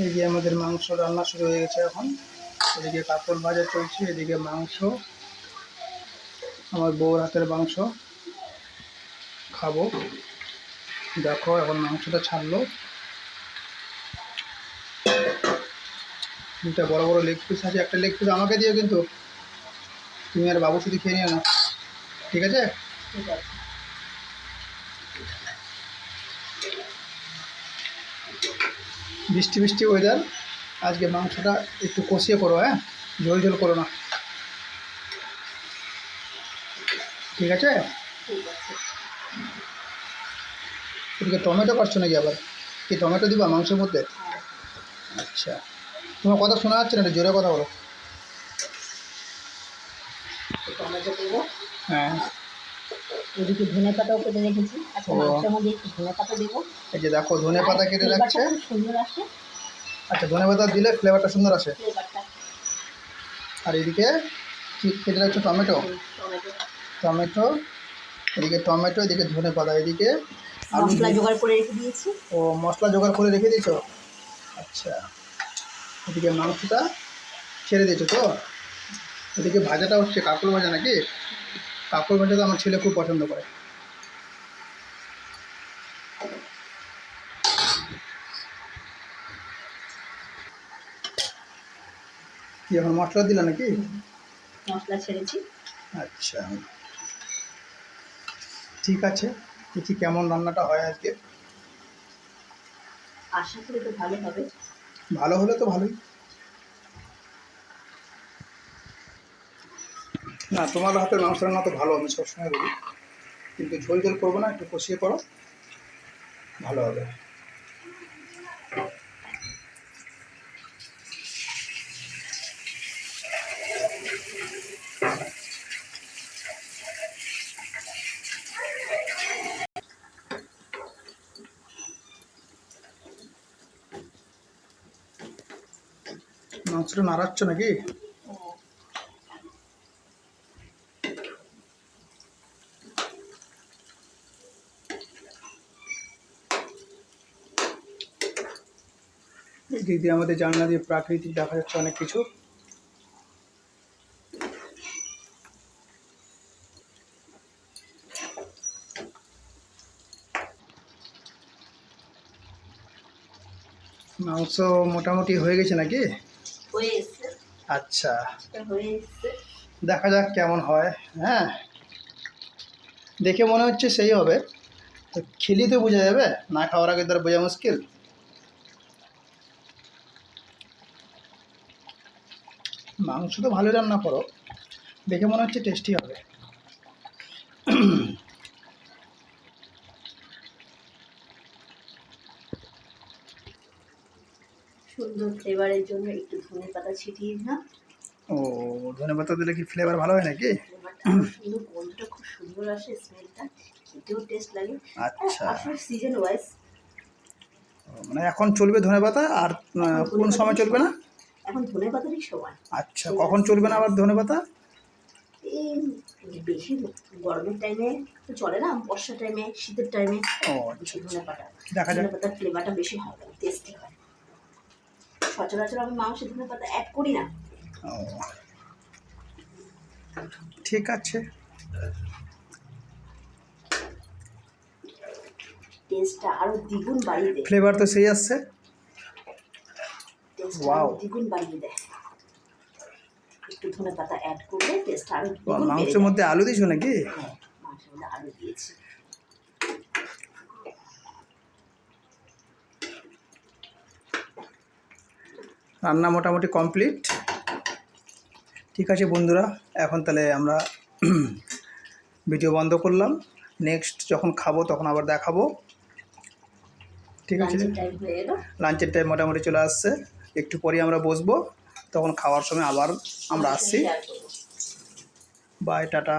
এই যে আমাদের মাংস রান্না শুরু হয়ে গেছে এখন। এদিকে কাতল ভাজা চলছে, এদিকে মাংস, আমার বউর হাতের মাংস খাবো। দেখো এখন মাংসটা ছাড়লো, দুটা বড় বড় লেগ পিস আছে, একটা লেগ পিস আমাকে দিও কিন্তু, তুমি আর বাবু শুধু খেয়ে নিও না, ঠিক আছে? ঠিক আছে। বৃষ্টি বৃষ্টি ওয়েদার, আজকে মাংসটা একটু কষিয়ে করো, হ্যাঁ, ঝোল ঝোল করো না, ঠিক আছে? ঠিক আছে। এদিকে টমেটো কাটছো নাকি আবার? কি টমেটো দিবা মাংসের মধ্যে? হ্যাঁ, আচ্ছা, তোমার কথা শোনা যাচ্ছে না, একটু জোরে কথা বলো। টমেটো দেবো। হ্যাঁ, এদিকে ধনে পাতাও কেটে রেখেছি। আচ্ছা, ও। মাংসের মধ্যে একটু ধনে পাতা দেবো। এই যে দেখো ধনে পাতা কেটে রাখছে। খুব সুন্দর আসে আচ্ছা, ধনে পাতা দিলে ফ্লেভারটা সুন্দর আসে। ফ্লেভারটা। আর এদিকে কি কেটে রাখছো? টমেটো। টমেটো টমেটো, এদিকে টমেটো, এদিকে ধনে পাতা, এদিকে আলু মশলা জোগাড় করে রেখে দিয়েছি। ও, মশলা জোগাড় করে রেখে দিয়েছো। আচ্ছা, এদিকে মাংসটা ছেড়ে দিয়েছো তো। এদিকে ভাজাটা হচ্ছে কাঁকড় ভাজা নাকি? কাঁকড় ভাজা তো আমার ছেলে খুব পছন্দ করে। কি এখন মশলা দিলা নাকি? মশলা ছেড়েছি। আচ্ছা, ঠিক আছে, দেখি কেমন রান্নাটা হয় আজকে। আশা করি তো ভালো হবে। ভালো হলে তো ভালোই। না, তোমার হাতের মাংস রান্না তো ভালো, আমি সবসময় বলি, কিন্তু ঝোল ঝোল করবো না, একটু কষিয়ে করো, ভালো হবে। মাংসটা নাড়াচ্ছ নাকি? এই দিক দিয়ে আমাদের জানলা দিয়ে প্রাকৃতিক দেখা যাচ্ছে অনেক কিছু। মাংস মোটামুটি হয়ে গেছে নাকি? হয়ে এসছে। আচ্ছা, হয়ে এসছে। দেখা যাক কেমন হয়। হ্যাঁ, দেখে মনে হচ্ছে সেই হবে, তো খেলি তো বোঝা যাবে, না খাওয়ার আগে তার বোঝা মুশকিল। মাংস তো ভালোই রান্না করো, দেখে মনে হচ্ছে টেস্টি হবে। সুন্দর ফ্লেভারের জন্য একটু ধনে পাতা ছিটিয়ে দিলাম। ও, ধনে পাতা দিলে কি ফ্লেভার ভালো হয় নাকি? সুন্দর গন্ধটা খুব সুন্দর আসে, স্মেলটা খেতেও টেস্ট লাগে। আচ্ছা, আসলে সিজন ওয়াইজ মানে এখন চলবে ধনে পাতা, আর কোন সময় চলবে না? এখন ধনে পাতারই সময়। আচ্ছা, কখন চলবে না আবার ধনে পাতা? এই বেশি গরমের টাইমে তো চলে না, বর্ষার টাইমে, শীতের টাইমে ও বেশি ধনে পাতা। দেখা যাক। ধনে পাতার ফ্লেভারটা বেশি হয়, টেস্টি হয়। সচরাচর আমি মাংসে ধনে পাতা অ্যাড করি না। ও, ঠিক আছে। টেস্টটা আরো দ্বিগুণ বাড়িয়ে দেয়। ফ্লেভার তো সেই আসছে। টেস্টটা ওয়াও, দ্বিগুণ বাড়িয়ে দেয়। একটু ধনে পাতা অ্যাড করলে টেস্ট আরো দ্বিগুণ বেড়ে যায়। মাংসের মধ্যে আলু দিয়েছো নাকি? হ্যাঁ, মাংসের মধ্যে আলু দিয়েছি। রান্না মোটামুটি কমপ্লিট। ঠিক আছে বন্ধুরা, এখন তাহলে আমরা ভিডিও বন্ধ করলাম। নেক্সট যখন খাবো তখন আবার দেখাবো, ঠিক আছে? লাঞ্চের টাইম মোটামুটি চলে আসছে, একটু পরেই আমরা বসবো, তখন খাওয়ার সময় আবার আমরা আসছি। Bye, tata.